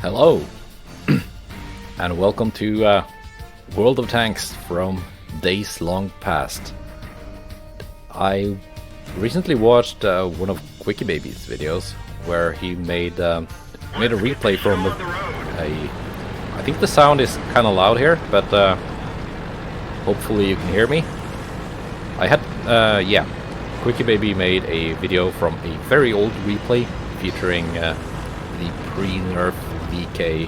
Hello, and welcome to World of Tanks from days long past. I recently watched one of Quickie Baby's videos where he made a replay from I think the sound is kind of loud here, but hopefully you can hear me. Quickie Baby made a video from a very old replay featuring the pre-nerf VK,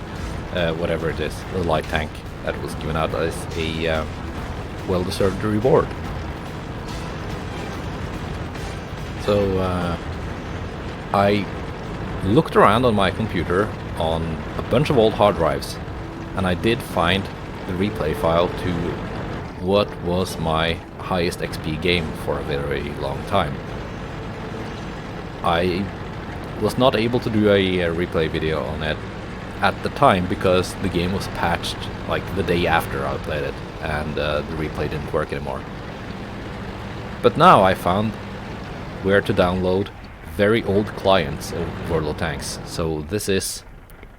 whatever it is, the light tank that was given out as a well-deserved reward. So I looked around on my computer on a bunch of old hard drives, and I did find the replay file to what was my highest XP game for a very long time. I was not able to do a replay video on it at the time because the game was patched like the day after I played it, and the replay didn't work anymore. But now I found where to download very old clients of World of Tanks. So this is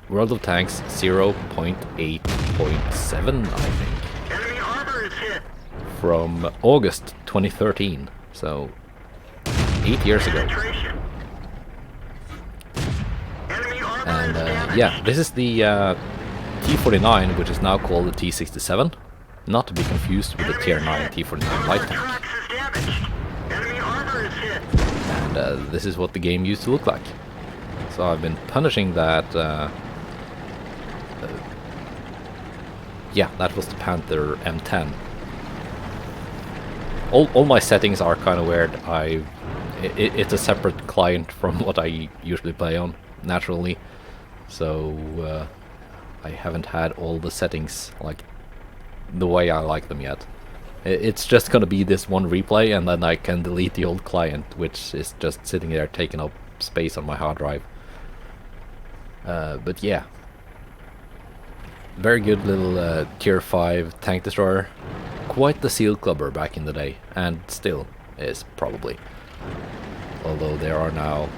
World of Tanks 0.8.7, I think. Enemy armor is hit. From August 2013, so 8 years ago. And yeah, this is the T49, which is now called the T67, not to be confused with the Tier 9 T49 light tank. And this is what the game used to look like. So I've been punishing that. Yeah, that was the Panther M10. All my settings are kind of weird. It's a separate client from what I usually play on, naturally. So I haven't had all the settings like the way I like them yet. It's just gonna be this one replay, and then I can delete the old client, which is just sitting there taking up space on my hard drive. But yeah, very good little Tier 5 tank destroyer. Quite the seal clubber back in the day, and still is probably. Although there are now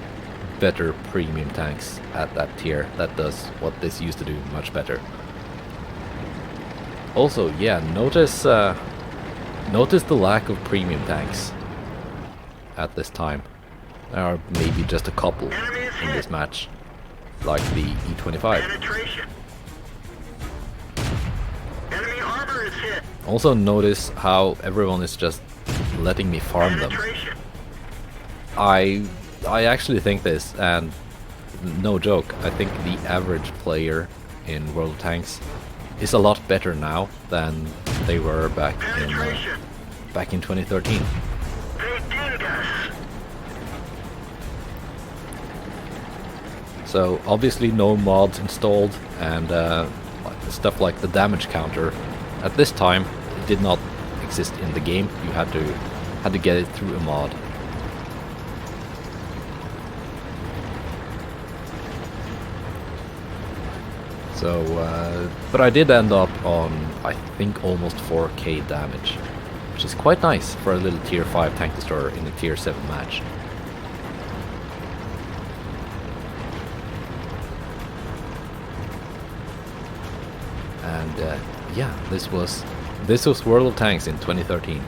better premium tanks at that tier that does what this used to do much better. Also, yeah, notice the lack of premium tanks at this time. There are maybe just a couple in this match, like the E25. Also notice how everyone is just letting me farm them. I actually think this, and no joke, I think the average player in World of Tanks is a lot better now than they were back in 2013. So obviously no mods installed, and stuff like the damage counter at this time it did not exist in the game. You had to get it through a mod. So, but I did end up on, I think, almost 4k damage, which is quite nice for a little Tier 5 tank destroyer in a Tier 7 match. And yeah, this was World of Tanks in 2013.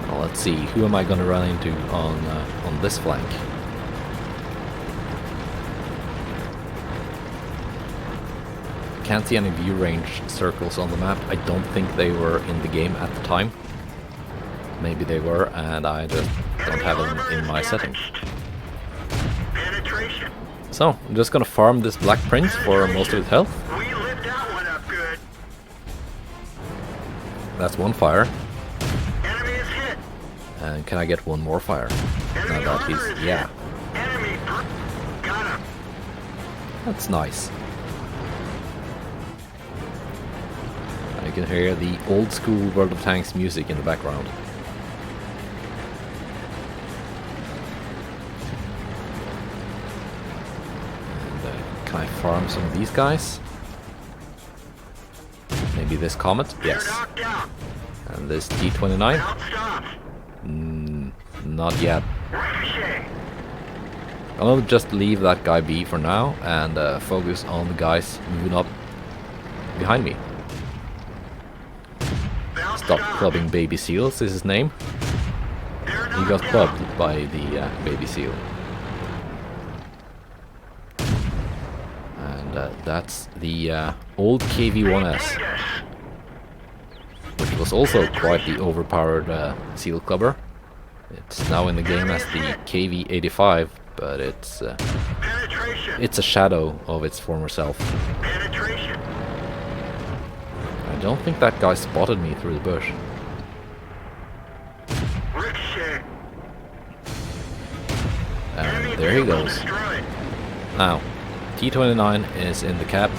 Well, let's see, who am I gonna run into on this flank? Can't see any view range circles on the map. I don't think they were in the game at the time. Maybe they were, and I just don't have them in my settings. So, I'm just gonna farm this Black Prince for most of his health. That's one fire. And can I get one more fire? Now that he's... yeah. That's nice. You can hear the old school World of Tanks music in the background. And can I farm some of these guys? Maybe this Comet? Yes. And this T29? Not yet. I'll just leave that guy be for now and focus on the guys moving up behind me. Stop clubbing baby seals is his name. He got clubbed by the baby seal. And that's the old KV-1S, which was also quite the overpowered seal clubber. It's now in the game as the KV-85, but it's a shadow of its former self. I don't think that guy spotted me through the bush. And there he goes. Now, T-29 is in the cap,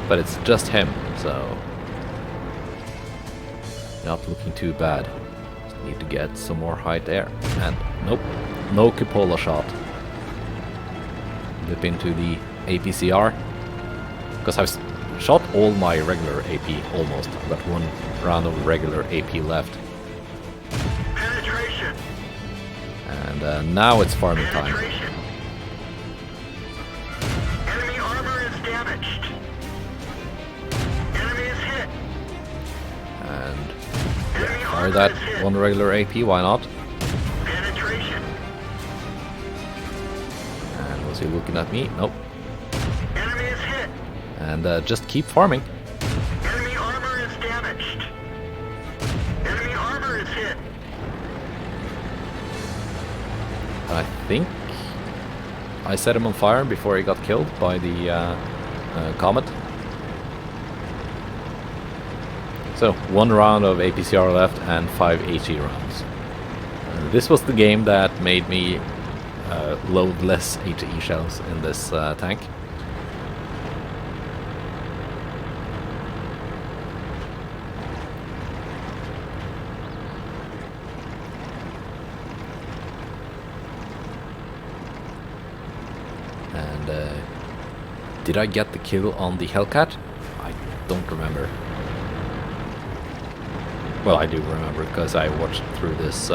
but it's just him, so not looking too bad. Just need to get some more height there. And nope, no cupola shot. Dip into the APCR, because I've shot all my regular AP almost. I've got one round of regular AP left. And now it's farming time. Enemy armor is damaged. Enemy is hit. And yeah, fire that one regular AP, why not? Penetration. And was he looking at me? Nope. Enemy is hit. And just keep farming. Enemy armor is damaged. Enemy armor is hit. I think I set him on fire before he got killed by the Comet. So, one round of APCR left and 5 HE rounds. This was the game that made me load less HE shells in this tank. Did I get the kill on the Hellcat? I don't remember. Well, I do remember because I watched through this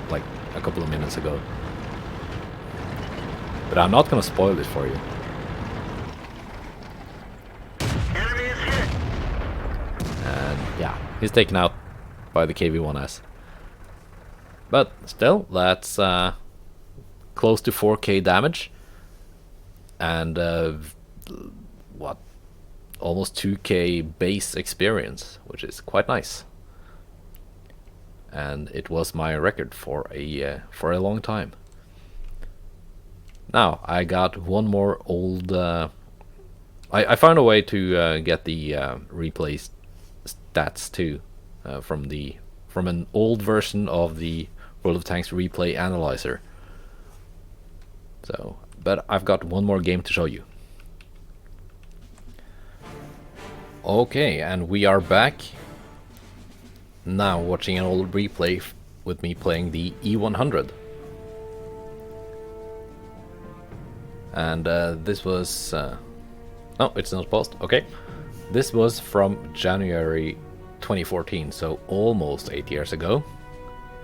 like a couple of minutes ago. But I'm not gonna spoil it for you. Enemy is hit. And yeah, he's taken out by the KV-1S. But still, that's close to 4k damage. And what, almost 2k base experience, which is quite nice. And it was my record for a long time. Now I got one more old. I found a way to get the replay stats too from an old version of the World of Tanks replay analyzer. So. But I've got one more game to show you. Okay, and we are back. Now watching an old replay with me playing the E100. And this was... no, it's not paused. Okay. This was from January 2014, so almost 8 years ago.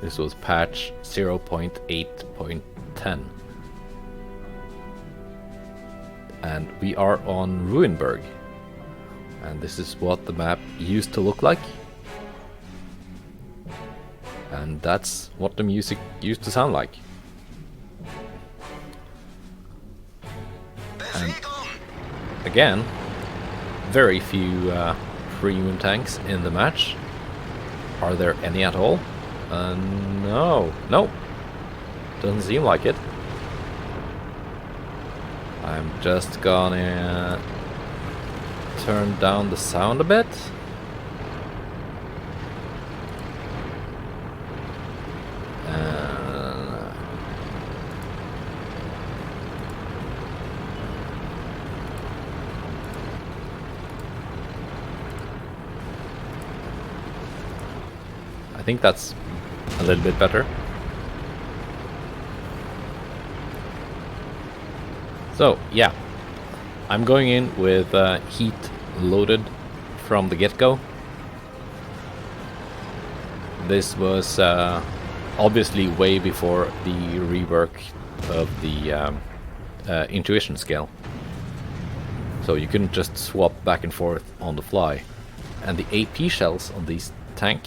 This was patch 0.8.10. And we are on Ruinberg, and this is what the map used to look like, and that's what the music used to sound like. And again, very few premium tanks in the match. Are there any at all? No, doesn't seem like it. I'm just gonna turn down the sound a bit. I think that's a little bit better. So, yeah, I'm going in with heat loaded from the get-go. This was obviously way before the rework of the intuition skill. So you couldn't just swap back and forth on the fly. And the AP shells on these tank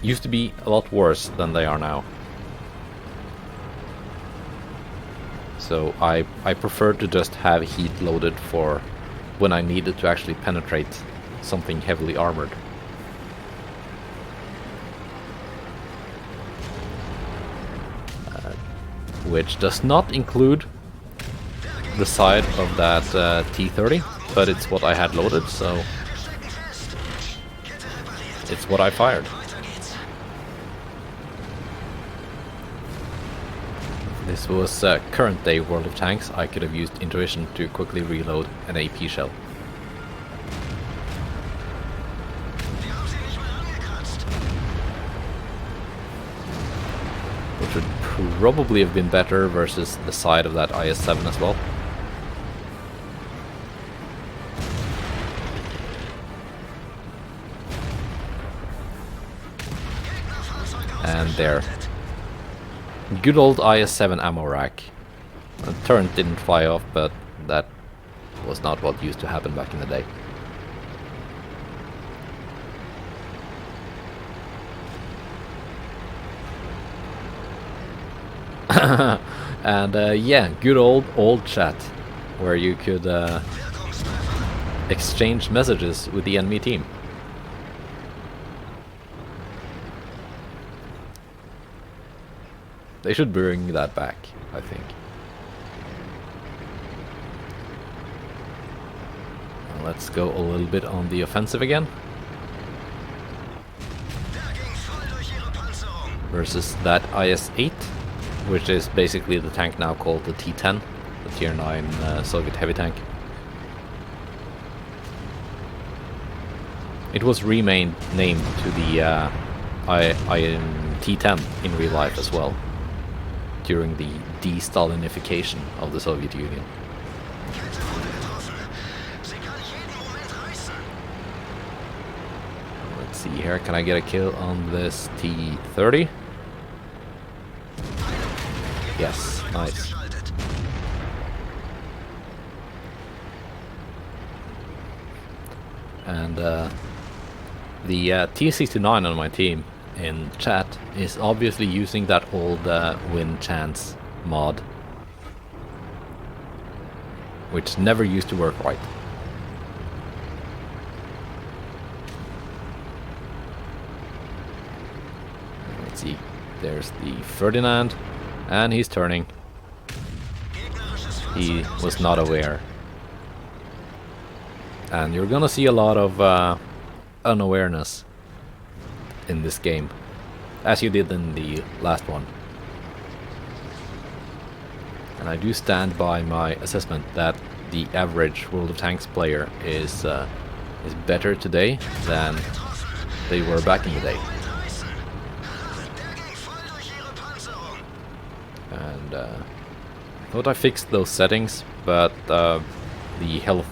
used to be a lot worse than they are now. So I prefer to just have heat loaded for when I needed to actually penetrate something heavily armored. Which does not include the side of that T-30, but it's what I had loaded, so it's what I fired. If this was current day World of Tanks, I could have used intuition to quickly reload an AP shell. Which would probably have been better versus the side of that IS-7 as well. And there. Good old IS-7 ammo rack. The turret didn't fly off, but that was not what used to happen back in the day. And yeah, good old chat, where you could exchange messages with the enemy team. They should bring that back, I think. Let's go a little bit on the offensive again. Versus that IS-8, which is basically the tank now called the T-10, the Tier 9 Soviet heavy tank. It was named to the T-10 in real life as well, during the de-Stalinification of the Soviet Union. Let's see here, can I get a kill on this T-30? Yes, nice. And the T-69 on my team in chat is obviously using that old win chance mod, which never used to work right. Let's see, there's the Ferdinand, and he's turning. He was not aware. And you're gonna see a lot of unawareness in this game, as you did in the last one. And I do stand by my assessment that the average World of Tanks player is better today than they were back in the day. And I thought I fixed those settings, but the health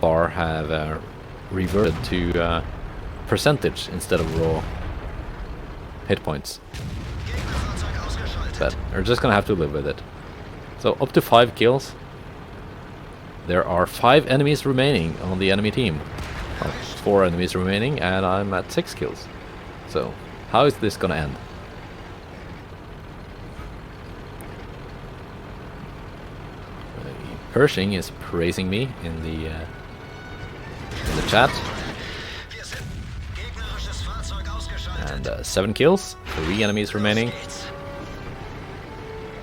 bar have reverted to percentage instead of raw hit points. But we're just gonna have to live with it. So up to 5 kills. There are 5 enemies remaining on the enemy team. Well, 4 enemies remaining, and I'm at 6 kills. So how is this gonna end? Pershing is praising me in the chat. And 7 kills, 3 enemies remaining.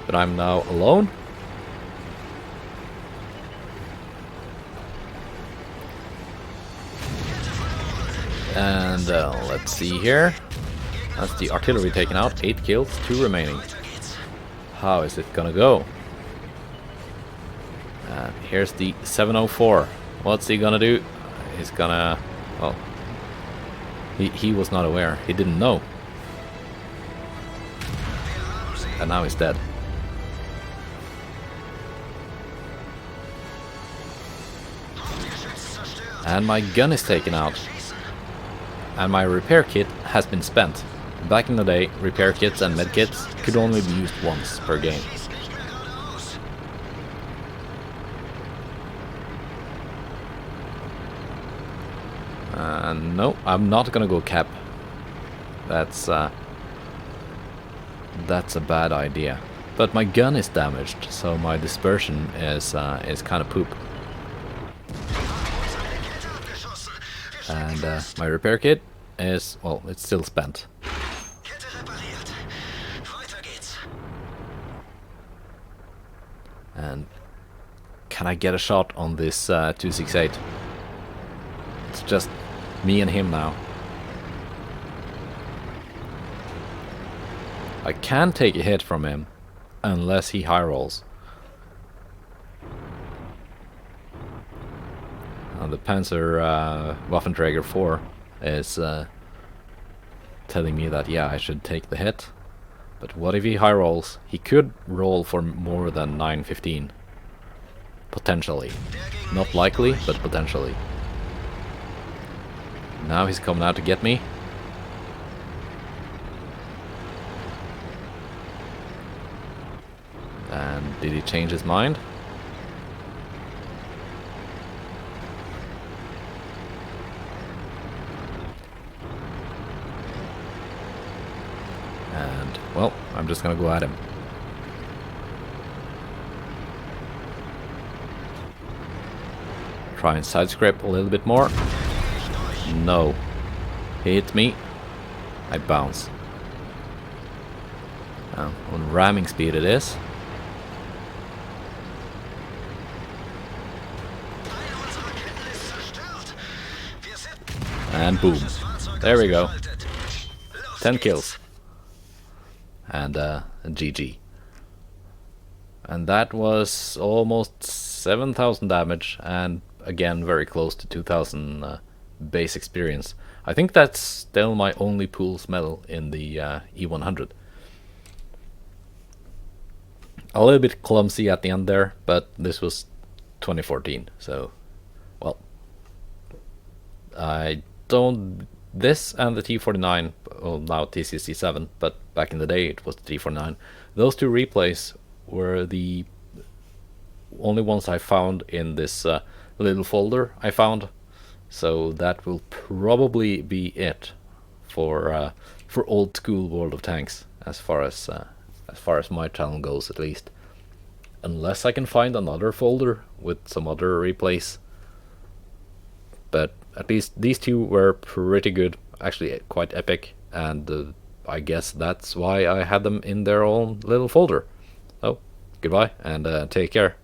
But I'm now alone. And let's see here. That's the artillery taken out. 8 kills, 2 remaining. How is it gonna go? And here's the 704. What's he gonna do? He's gonna... well... He was not aware. He didn't know. And now he's dead. And my gun is taken out. And my repair kit has been spent. Back in the day, repair kits and med kits could only be used once per game. No, I'm not gonna go cap. That's a bad idea. But my gun is damaged, so my dispersion is kind of poop. And my repair kit is, well, it's still spent. And can I get a shot on this 268? It's just me and him now. I can take a hit from him unless he high rolls. The Panzer Waffenträger 4 is telling me that, yeah, I should take the hit. But what if he high rolls? He could roll for more than 915. Potentially. Not likely, but potentially. Now he's coming out to get me. And did he change his mind? And, well, I'm just gonna go at him. Try and side scrape a little bit more. No. He hit me. I bounce. On ramming speed it is. And boom. There we go. 10 kills. And GG. And that was almost 7,000 damage, and again very close to 2,000 base experience. I think that's still my only Pools medal in the E100. A little bit clumsy at the end there, but this was 2014, so, well, I don't... This and the T49, well, now TCC7, but back in the day it was the T49. Those two replays were the only ones I found in this little folder I found. So that will probably be it for old school World of Tanks, as far as my channel goes, at least. Unless I can find another folder with some other replays. But at least these two were pretty good, actually quite epic, and I guess that's why I had them in their own little folder. So, goodbye, and take care.